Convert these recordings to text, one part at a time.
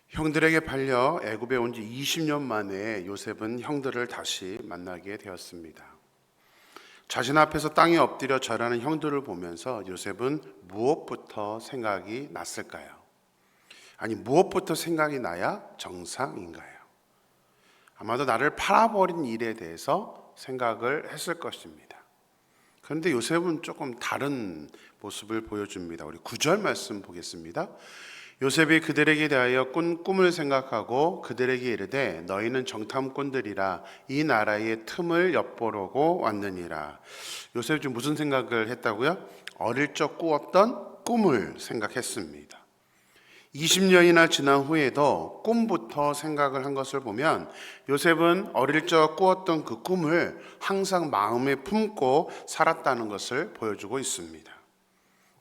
형들에게 팔려 애굽에 온 지 20년 만에 요셉은 형들을 다시 만나게 되었습니다. 자신 앞에서 땅에 엎드려 절하는 형들을 보면서 요셉은 무엇부터 생각이 났을까요? 아니, 무엇부터 생각이 나야 정상인가요? 아마도 나를 팔아버린 일에 대해서 생각을 했을 것입니다. 그런데 요셉은 조금 다른 모습을 보여줍니다. 우리 9절 말씀 보겠습니다. 요셉이 그들에게 대하여 꾼 꿈을 생각하고 그들에게 이르되 너희는 정탐꾼들이라 이 나라의 틈을 엿보려고 왔느니라. 요셉이 지금 무슨 생각을 했다고요? 어릴 적 꾸었던 꿈을 생각했습니다. 20년이나 지난 후에도 꿈부터 생각을 한 것을 보면 요셉은 어릴 적 꾸었던 그 꿈을 항상 마음에 품고 살았다는 것을 보여주고 있습니다.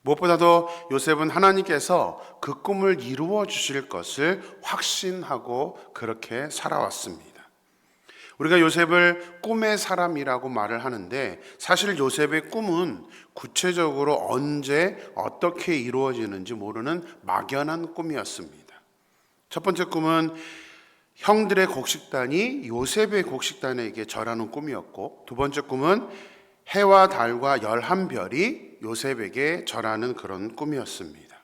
무엇보다도 요셉은 하나님께서 그 꿈을 이루어 주실 것을 확신하고 그렇게 살아왔습니다. 우리가 요셉을 꿈의 사람이라고 말을 하는데 사실 요셉의 꿈은 구체적으로 언제 어떻게 이루어지는지 모르는 막연한 꿈이었습니다. 첫 번째 꿈은 형들의 곡식단이 요셉의 곡식단에게 절하는 꿈이었고, 두 번째 꿈은 해와 달과 11별이 요셉에게 절하는 그런 꿈이었습니다.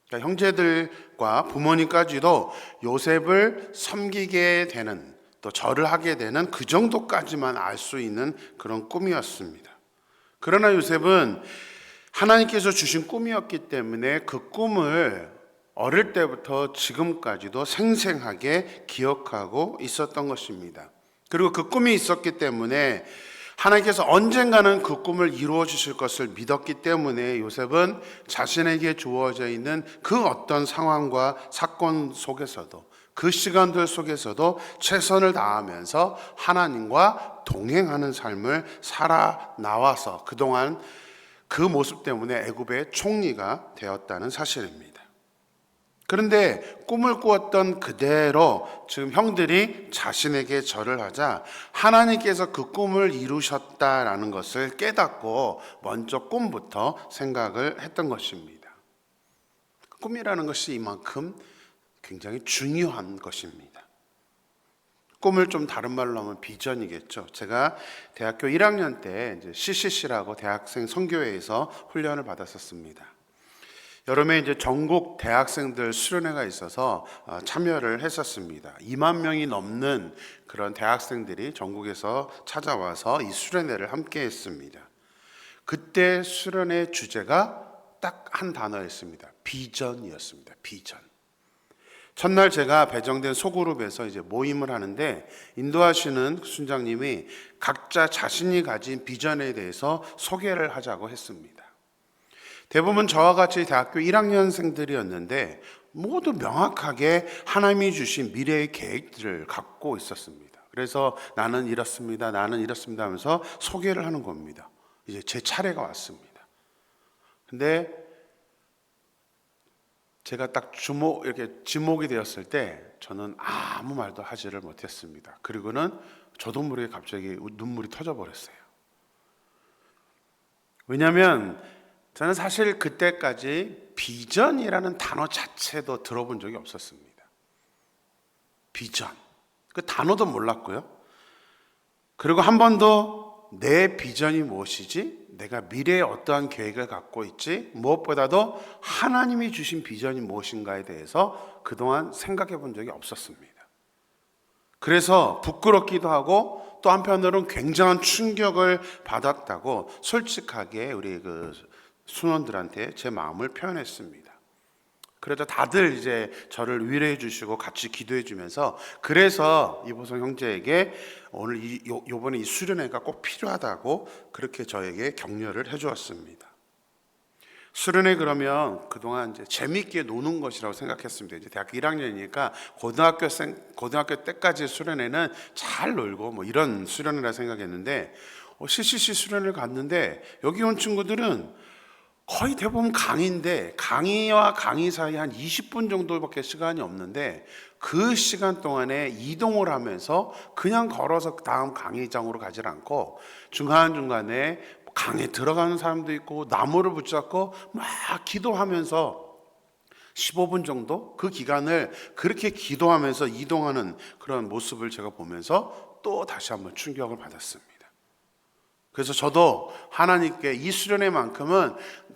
그러니까 형제들과 부모님까지도 요셉을 섬기게 되는, 또 절을 하게 되는 그 정도까지만 알 수 있는 그런 꿈이었습니다. 그러나 요셉은 하나님께서 주신 꿈이었기 때문에 그 꿈을 어릴 때부터 지금까지도 생생하게 기억하고 있었던 것입니다. 그리고 그 꿈이 있었기 때문에 하나님께서 언젠가는 그 꿈을 이루어 주실 것을 믿었기 때문에 요셉은 자신에게 주어져 있는 그 어떤 상황과 사건 속에서도, 그 시간들 속에서도 최선을 다하면서 하나님과 동행하는 삶을 살아 나와서 그동안 그 모습 때문에 애굽의 총리가 되었다는 사실입니다. 그런데 꿈을 꾸었던 그대로 지금 형들이 자신에게 절을 하자 하나님께서 그 꿈을 이루셨다라는 것을 깨닫고 먼저 꿈부터 생각을 했던 것입니다. 꿈이라는 것이 이만큼 굉장히 중요한 것입니다. 꿈을 좀 다른 말로 하면 비전이겠죠. 제가 대학교 1학년 때 CCC라고 대학생 선교회에서 훈련을 받았었습니다. 여름에 이제 전국 대학생들 수련회가 있어서 참여를 했었습니다. 2만 명이 넘는 그런 대학생들이 전국에서 찾아와서 이 수련회를 함께 했습니다. 그때 수련회 주제가 딱 한 단어였습니다. 비전이었습니다. 비전. 첫날 제가 배정된 소그룹에서 이제 모임을 하는데 인도하시는 순장님이 각자 자신이 가진 비전에 대해서 소개를 하자고 했습니다. 대부분 저와 같이 대학교 1학년생들이었는데 모두 명확하게 하나님이 주신 미래의 계획들을 갖고 있었습니다. 그래서 나는 이렇습니다, 나는 이렇습니다 하면서 소개를 하는 겁니다. 이제 제 차례가 왔습니다. 근데 제가 딱 이렇게 지목이 되었을 때 저는 아무 말도 하지를 못했습니다. 그리고는 저도 모르게 갑자기 눈물이 터져버렸어요. 왜냐하면 저는 사실 그때까지 비전이라는 단어 자체도 들어본 적이 없었습니다. 비전. 그 단어도 몰랐고요. 그리고 한 번도 내 비전이 무엇이지? 내가 미래에 어떠한 계획을 갖고 있지? 무엇보다도 하나님이 주신 비전이 무엇인가에 대해서 그동안 생각해 본 적이 없었습니다. 그래서 부끄럽기도 하고 또 한편으로는 굉장한 충격을 받았다고 솔직하게 우리 순원들한테 제 마음을 표현했습니다. 그래도 다들 이제 저를 위로해 주시고 같이 기도해 주면서 그래서 이보성 형제에게 오늘 요번에 이 수련회가 꼭 필요하다고 그렇게 저에게 격려를 해 주었습니다. 수련회 그러면 그동안 이제 재밌게 노는 것이라고 생각했습니다. 이제 대학교 1학년이니까 고등학교 때까지 수련회는 잘 놀고 뭐 이런 수련회라 생각했는데 CCC 수련회를 갔는데 여기 온 친구들은 거의 대부분 강의인데 강의와 강의 사이 한 20분 정도밖에 시간이 없는데 그 시간 동안에 이동을 하면서 그냥 걸어서 다음 강의장으로 가지 않고 중간중간에 강에 들어가는 사람도 있고 나무를 붙잡고 막 기도하면서 15분 정도 그 기간을 그렇게 기도하면서 이동하는 그런 모습을 제가 보면서 또 다시 한번 충격을 받았습니다. 그래서 저도 하나님께 이 수련회만큼은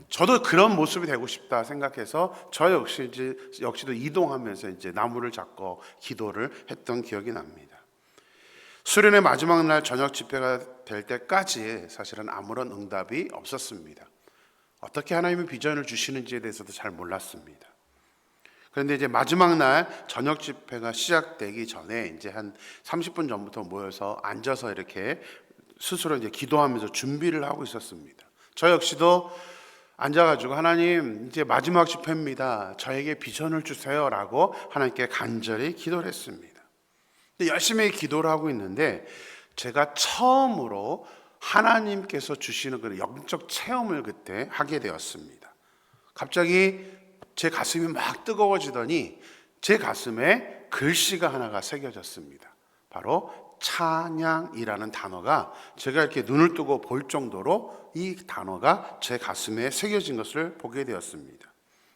저도 그런 모습이 되고 싶다 생각해서 저 역시도 이동하면서 이제 나무를 잡고 기도를 했던 기억이 납니다. 수련회 마지막 날 저녁 집회가 될 때까지 사실은 아무런 응답이 없었습니다. 어떻게 하나님이 비전을 주시는지에 대해서도 잘 몰랐습니다. 그런데 이제 마지막 날 저녁 집회가 시작되기 전에 이제 한 30분 전부터 모여서 앉아서 이렇게 스스로 이제 기도하면서 준비를 하고 있었습니다. 저 역시도 앉아가지고 하나님 이제 마지막 집회입니다. 저에게 비전을 주세요라고 하나님께 간절히 기도를 했습니다. 열심히 기도를 하고 있는데 제가 처음으로 하나님께서 주시는 그 영적 체험을 그때 하게 되었습니다. 갑자기 제 가슴이 막 뜨거워지더니 제 가슴에 글씨가 하나가 새겨졌습니다. 바로 찬양이라는 단어가 제가 이렇게 눈을 뜨고 볼 정도로 이 단어가 제 가슴에 새겨진 것을 보게 되었습니다.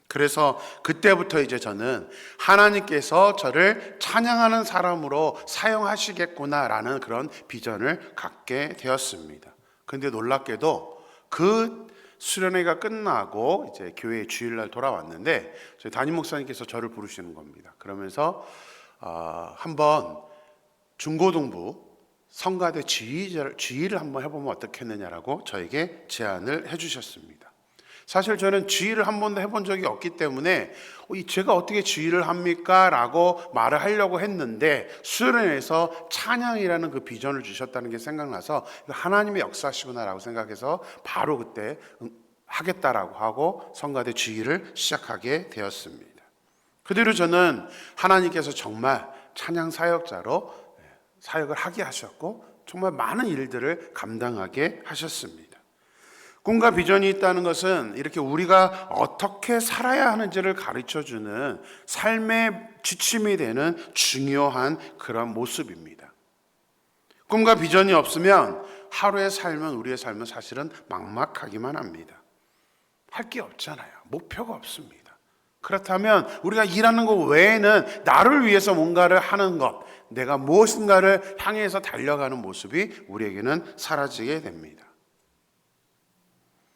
그래서 그때부터 이제 저는 하나님께서 저를 찬양하는 사람으로 사용하시겠구나라는 그런 비전을 갖게 되었습니다. 그런데 놀랍게도 그 수련회가 끝나고 이제 교회 주일날 돌아왔는데 저희 담임 목사님께서 저를 부르시는 겁니다. 그러면서 한번 중고등부 성가대 지휘를 한번 해보면 어떻겠느냐라고 저에게 제안을 해주셨습니다. 사실 저는 지휘를 한 번도 해본 적이 없기 때문에 제가 어떻게 지휘를 합니까? 라고 말을 하려고 했는데 수련회에서 찬양이라는 그 비전을 주셨다는 게 생각나서 하나님의 역사시구나 라고 생각해서 바로 그때 하겠다라고 하고 성가대 지휘를 시작하게 되었습니다. 그대로 저는 하나님께서 정말 찬양 사역자로 사역을 하게 하셨고 정말 많은 일들을 감당하게 하셨습니다. 꿈과 비전이 있다는 것은 이렇게 우리가 어떻게 살아야 하는지를 가르쳐주는 삶의 지침이 되는 중요한 그런 모습입니다. 꿈과 비전이 없으면 하루의 삶은 우리의 삶은 사실은 막막하기만 합니다. 할 게 없잖아요. 목표가 없습니다. 그렇다면 우리가 일하는 것 외에는 나를 위해서 뭔가를 하는 것, 내가 무엇인가를 향해서 달려가는 모습이 우리에게는 사라지게 됩니다.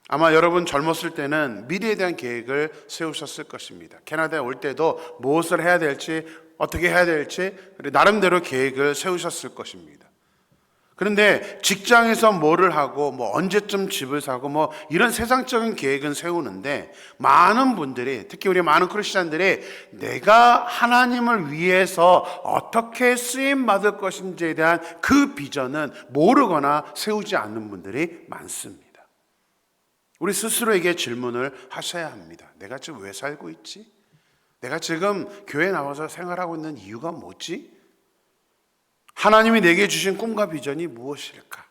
아마 여러분 젊었을 때는 미래에 대한 계획을 세우셨을 것입니다. 캐나다에 올 때도 무엇을 해야 될지, 어떻게 해야 될지 나름대로 계획을 세우셨을 것입니다. 그런데 직장에서 뭐를 하고 언제쯤 집을 사고 이런 세상적인 계획은 세우는데 많은 분들이, 특히 우리 많은 크리스찬들이 내가 하나님을 위해서 어떻게 쓰임 받을 것인지에 대한 그 비전은 모르거나 세우지 않는 분들이 많습니다. 우리 스스로에게 질문을 하셔야 합니다. 내가 지금 왜 살고 있지? 내가 지금 교회 나와서 생활하고 있는 이유가 뭐지? 하나님이 내게 주신 꿈과 비전이 무엇일까?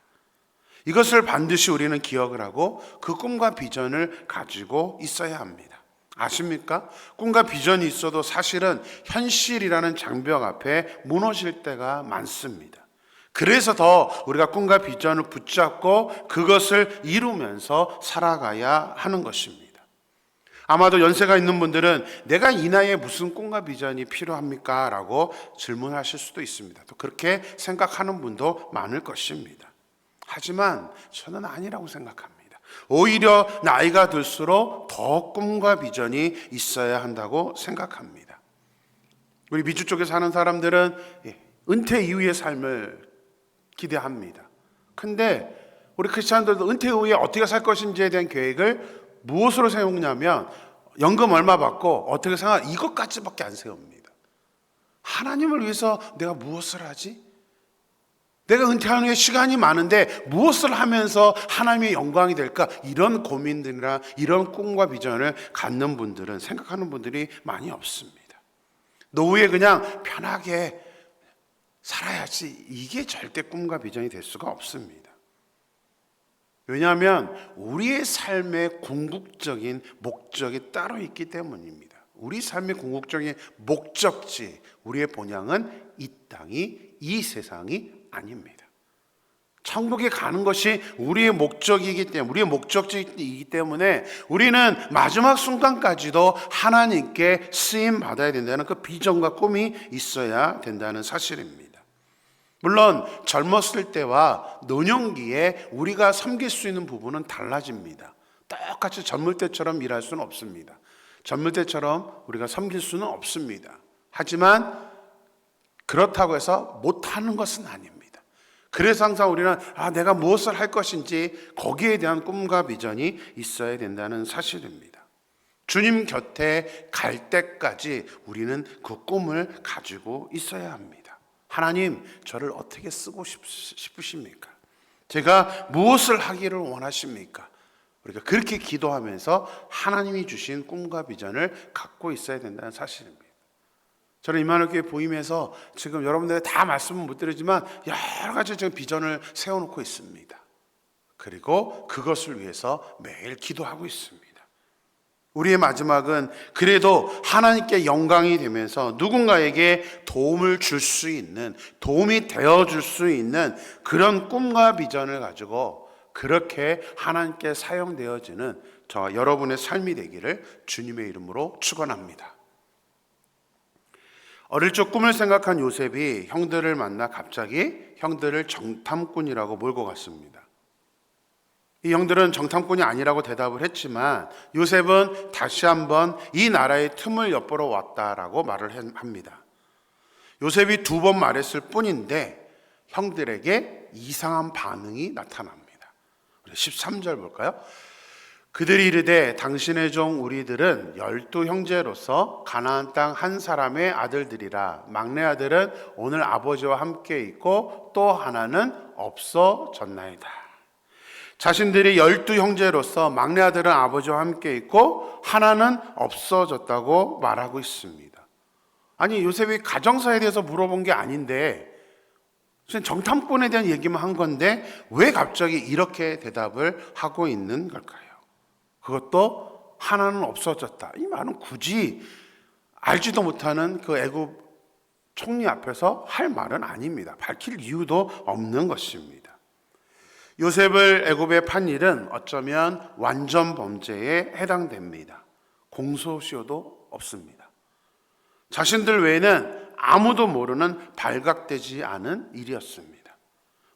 이것을 반드시 우리는 기억을 하고 그 꿈과 비전을 가지고 있어야 합니다. 아십니까? 꿈과 비전이 있어도 사실은 현실이라는 장벽 앞에 무너질 때가 많습니다. 그래서 더 우리가 꿈과 비전을 붙잡고 그것을 이루면서 살아가야 하는 것입니다. 아마도 연세가 있는 분들은 내가 이 나이에 무슨 꿈과 비전이 필요합니까? 라고 질문하실 수도 있습니다. 또 그렇게 생각하는 분도 많을 것입니다. 하지만 저는 아니라고 생각합니다. 오히려 나이가 들수록 더 꿈과 비전이 있어야 한다고 생각합니다. 우리 미주 쪽에 사는 사람들은 은퇴 이후의 삶을 기대합니다. 근데 우리 크리스찬들도 은퇴 후에 어떻게 살 것인지에 대한 계획을 무엇으로 세우냐면 연금 얼마 받고 어떻게 생각, 이것까지밖에 안 세웁니다. 하나님을 위해서 내가 무엇을 하지? 내가 은퇴한 후에 시간이 많은데 무엇을 하면서 하나님의 영광이 될까? 이런 고민들이나 이런 꿈과 비전을 갖는 분들은, 생각하는 분들이 많이 없습니다. 노후에 그냥 편하게 살아야지, 이게 절대 꿈과 비전이 될 수가 없습니다. 왜냐하면 우리의 삶의 궁극적인 목적이 따로 있기 때문입니다. 우리 삶의 궁극적인 목적지, 우리의 본향은 이 땅이, 이 세상이 아닙니다. 천국에 가는 것이 우리의 목적지이기 때문에 우리는 마지막 순간까지도 하나님께 쓰임 받아야 된다는 그 비전과 꿈이 있어야 된다는 사실입니다. 물론 젊었을 때와 노년기에 우리가 섬길 수 있는 부분은 달라집니다. 똑같이 젊을 때처럼 일할 수는 없습니다. 젊을 때처럼 우리가 섬길 수는 없습니다. 하지만 그렇다고 해서 못하는 것은 아닙니다. 그래서 항상 우리는 내가 무엇을 할 것인지 거기에 대한 꿈과 비전이 있어야 된다는 사실입니다. 주님 곁에 갈 때까지 우리는 그 꿈을 가지고 있어야 합니다. 하나님, 저를 어떻게 쓰고 싶으십니까? 제가 무엇을 하기를 원하십니까? 우리가 그렇게 기도하면서 하나님이 주신 꿈과 비전을 갖고 있어야 된다는 사실입니다. 저는 임마누엘 교회 보임에서 지금 여러분들 다 말씀은 못 드리지만 여러 가지 지금 비전을 세워놓고 있습니다. 그리고 그것을 위해서 매일 기도하고 있습니다. 우리의 마지막은 그래도 하나님께 영광이 되면서 누군가에게 도움을 줄 수 있는, 도움이 되어줄 수 있는 그런 꿈과 비전을 가지고 그렇게 하나님께 사용되어지는 저와 여러분의 삶이 되기를 주님의 이름으로 축원합니다. 어릴 적 꿈을 생각한 요셉이 형들을 만나 갑자기 형들을 정탐꾼이라고 몰고 갔습니다. 이 형들은 정탐꾼이 아니라고 대답을 했지만 요셉은 다시 한번 이 나라의 틈을 엿보러 왔다라고 말을 합니다. 요셉이 2번 말했을 뿐인데 형들에게 이상한 반응이 나타납니다. 13절 볼까요? 그들이 이르되 당신의 종 우리들은 12 형제로서 가나안 땅 한 사람의 아들들이라. 막내 아들은 오늘 아버지와 함께 있고 또 하나는 없어졌나이다. 자신들이 12 형제로서 막내 아들은 아버지와 함께 있고 하나는 없어졌다고 말하고 있습니다. 아니, 요셉이 가정사에 대해서 물어본 게 아닌데 정탐꾼에 대한 얘기만 한 건데 왜 갑자기 이렇게 대답을 하고 있는 걸까요? 그것도 하나는 없어졌다. 이 말은 굳이 알지도 못하는 그 애굽 총리 앞에서 할 말은 아닙니다. 밝힐 이유도 없는 것입니다. 요셉을 애굽에 판 일은 어쩌면 완전 범죄에 해당됩니다. 공소시효도 없습니다. 자신들 외에는 아무도 모르는 발각되지 않은 일이었습니다.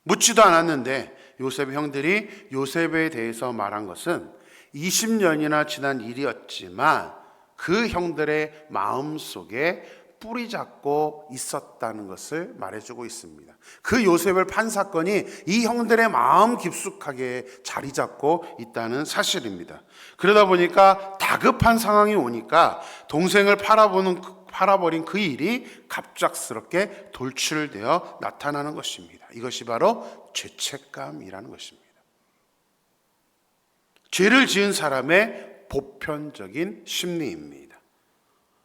묻지도 않았는데 요셉의 형들이 요셉에 대해서 말한 것은 20년이나 지난 일이었지만 그 형들의 마음속에 뿌리 잡고 있었다는 것을 말해주고 있습니다. 그 요셉을 판 사건이 이 형들의 마음 깊숙하게 자리 잡고 있다는 사실입니다. 그러다 보니까 다급한 상황이 오니까 동생을 팔아버린 그 일이 갑작스럽게 돌출되어 나타나는 것입니다. 이것이 바로 죄책감이라는 것입니다. 죄를 지은 사람의 보편적인 심리입니다.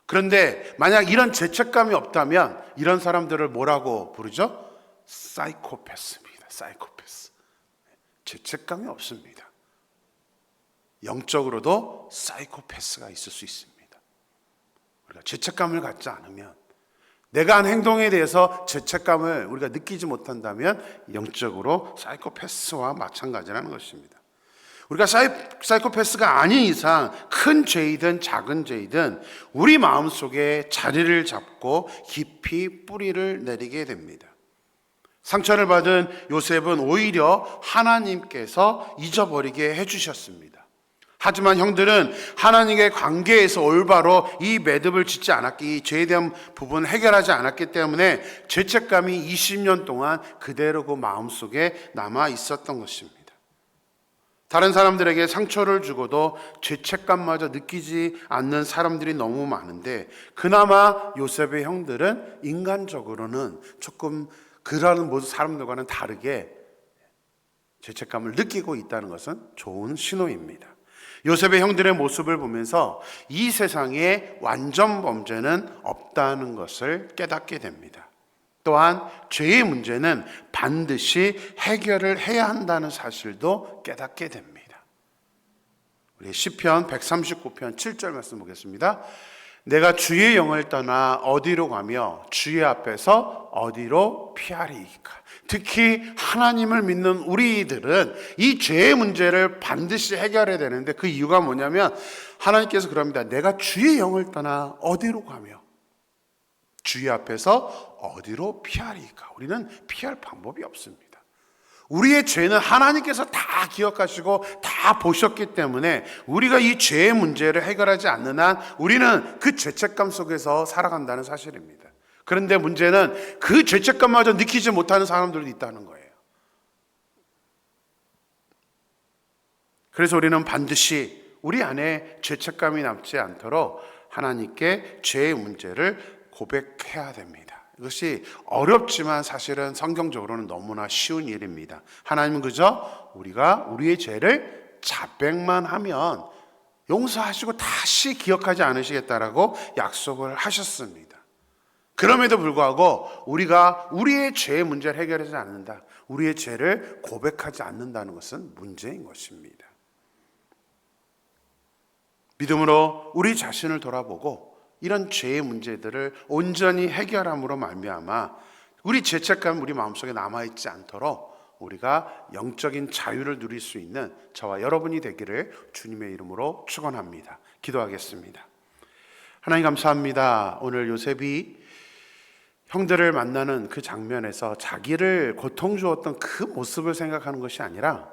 그런데 만약 이런 죄책감이 없다면 이런 사람들을 뭐라고 부르죠? 사이코패스입니다. 사이코패스. 죄책감이 없습니다. 영적으로도 사이코패스가 있을 수 있습니다. 우리가 죄책감을 갖지 않으면, 내가 한 행동에 대해서 죄책감을 우리가 느끼지 못한다면 영적으로 사이코패스와 마찬가지라는 것입니다. 우리가 사이코패스가 아닌 이상 큰 죄이든 작은 죄이든 우리 마음속에 자리를 잡고 깊이 뿌리를 내리게 됩니다. 상처를 받은 요셉은 오히려 하나님께서 잊어버리게 해주셨습니다. 하지만 형들은 하나님의 관계에서 올바로 이 매듭을 짓지 않았기, 이 죄에 대한 부분을 해결하지 않았기 때문에 죄책감이 20년 동안 그대로 그 마음속에 남아 있었던 것입니다. 다른 사람들에게 상처를 주고도 죄책감마저 느끼지 않는 사람들이 너무 많은데 그나마 요셉의 형들은 인간적으로는 조금 그러는 모든 사람들과는 다르게 죄책감을 느끼고 있다는 것은 좋은 신호입니다. 요셉의 형들의 모습을 보면서 이 세상에 완전 범죄는 없다는 것을 깨닫게 됩니다. 또한 죄의 문제는 반드시 해결을 해야 한다는 사실도 깨닫게 됩니다. 우리 시편 139편 7절 말씀 보겠습니다. 내가 주의 영을 떠나 어디로 가며 주의 앞에서 어디로 피하리이까. 특히 하나님을 믿는 우리들은 이 죄의 문제를 반드시 해결해야 되는데, 그 이유가 뭐냐면 하나님께서 그럽니다. 내가 주의 영을 떠나 어디로 가며 주의 앞에서 어디로 피하리까? 우리는 피할 방법이 없습니다. 우리의 죄는 하나님께서 다 기억하시고 다 보셨기 때문에 우리가 이 죄의 문제를 해결하지 않는 한 우리는 그 죄책감 속에서 살아간다는 사실입니다. 그런데 문제는 그 죄책감마저 느끼지 못하는 사람들도 있다는 거예요. 그래서 우리는 반드시 우리 안에 죄책감이 남지 않도록 하나님께 죄의 문제를 고백해야 됩니다. 이것이 어렵지만 사실은 성경적으로는 너무나 쉬운 일입니다. 하나님은 그저 우리가 우리의 죄를 자백만 하면 용서하시고 다시 기억하지 않으시겠다라고 약속을 하셨습니다. 그럼에도 불구하고 우리가 우리의 죄의 문제를 해결하지 않는다, 우리의 죄를 고백하지 않는다는 것은 문제인 것입니다. 믿음으로 우리 자신을 돌아보고 이런 죄의 문제들을 온전히 해결함으로 말미암아 우리 죄책감 우리 마음속에 남아있지 않도록 우리가 영적인 자유를 누릴 수 있는 저와 여러분이 되기를 주님의 이름으로 축원합니다. 기도하겠습니다. 하나님 감사합니다. 오늘 요셉이 형들을 만나는 그 장면에서 자기를 고통 주었던 그 모습을 생각하는 것이 아니라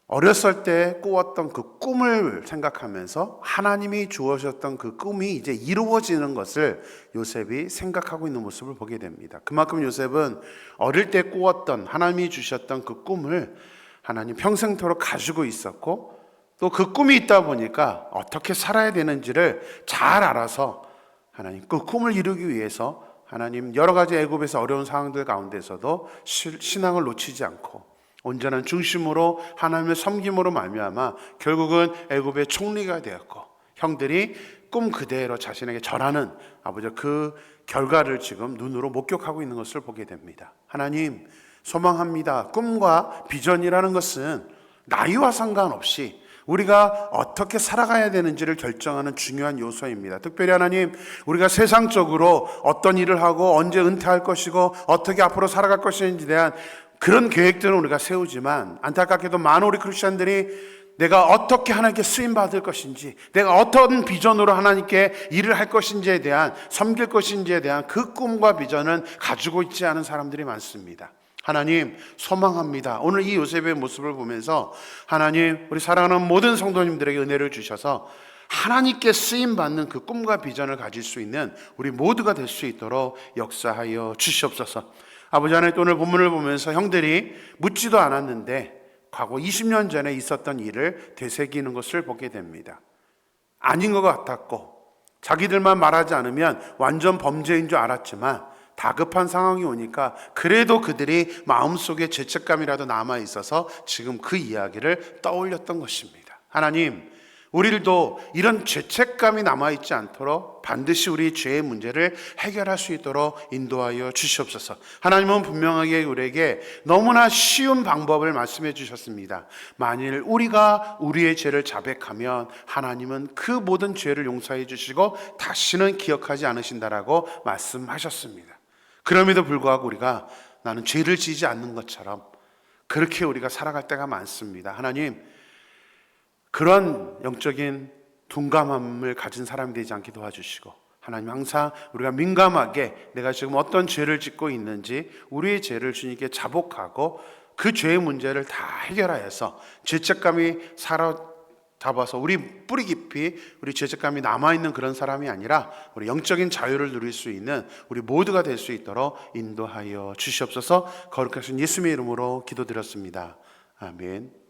어렸을 때 꾸었던 그 꿈을 생각하면서 하나님이 주어졌던 그 꿈이 이제 이루어지는 것을 요셉이 생각하고 있는 모습을 보게 됩니다. 그만큼 요셉은 어릴 때 꾸었던 하나님이 주셨던 그 꿈을 하나님 평생토록 가지고 있었고, 또 그 꿈이 있다 보니까 어떻게 살아야 되는지를 잘 알아서 하나님 그 꿈을 이루기 위해서 하나님 여러 가지 애굽에서 어려운 상황들 가운데서도 신앙을 놓치지 않고 온전한 중심으로 하나님을 섬김으로 말미암아 결국은 애굽의 총리가 되었고, 형들이 꿈 그대로 자신에게 절하는 아버지 그 결과를 지금 눈으로 목격하고 있는 것을 보게 됩니다. 하나님 소망합니다. 꿈과 비전이라는 것은 나이와 상관없이 우리가 어떻게 살아가야 되는지를 결정하는 중요한 요소입니다. 특별히 하나님, 우리가 세상적으로 어떤 일을 하고 언제 은퇴할 것이고 어떻게 앞으로 살아갈 것인지에 대한 그런 계획들은 우리가 세우지만, 안타깝게도 많은 우리 크리스천들이 내가 어떻게 하나님께 쓰임받을 것인지, 내가 어떤 비전으로 하나님께 일을 할 것인지에 대한, 섬길 것인지에 대한 그 꿈과 비전은 가지고 있지 않은 사람들이 많습니다. 하나님 소망합니다. 오늘 이 요셉의 모습을 보면서 하나님, 우리 사랑하는 모든 성도님들에게 은혜를 주셔서 하나님께 쓰임받는 그 꿈과 비전을 가질 수 있는 우리 모두가 될 수 있도록 역사하여 주시옵소서. 아버지 하나님, 오늘 본문을 보면서 형들이 묻지도 않았는데 과거 20년 전에 있었던 일을 되새기는 것을 보게 됩니다. 아닌 것 같았고 자기들만 말하지 않으면 완전 범죄인 줄 알았지만 다급한 상황이 오니까 그래도 그들이 마음속에 죄책감이라도 남아있어서 지금 그 이야기를 떠올렸던 것입니다. 하나님, 우리들도 이런 죄책감이 남아있지 않도록 반드시 우리 죄의 문제를 해결할 수 있도록 인도하여 주시옵소서. 하나님은 분명하게 우리에게 너무나 쉬운 방법을 말씀해 주셨습니다. 만일 우리가 우리의 죄를 자백하면 하나님은 그 모든 죄를 용서해 주시고 다시는 기억하지 않으신다라고 말씀하셨습니다. 그럼에도 불구하고 우리가 나는 죄를 지지 않는 것처럼 그렇게 우리가 살아갈 때가 많습니다. 하나님, 그런 영적인 둔감함을 가진 사람이 되지 않게 도와주시고, 하나님 항상 우리가 민감하게 내가 지금 어떤 죄를 짓고 있는지 우리의 죄를 주님께 자복하고 그 죄의 문제를 다 해결하여서 죄책감이 사로잡아서 우리 뿌리 깊이 우리 죄책감이 남아있는 그런 사람이 아니라 우리 영적인 자유를 누릴 수 있는 우리 모두가 될 수 있도록 인도하여 주시옵소서. 거룩하신 예수님의 이름으로 기도드렸습니다. 아멘.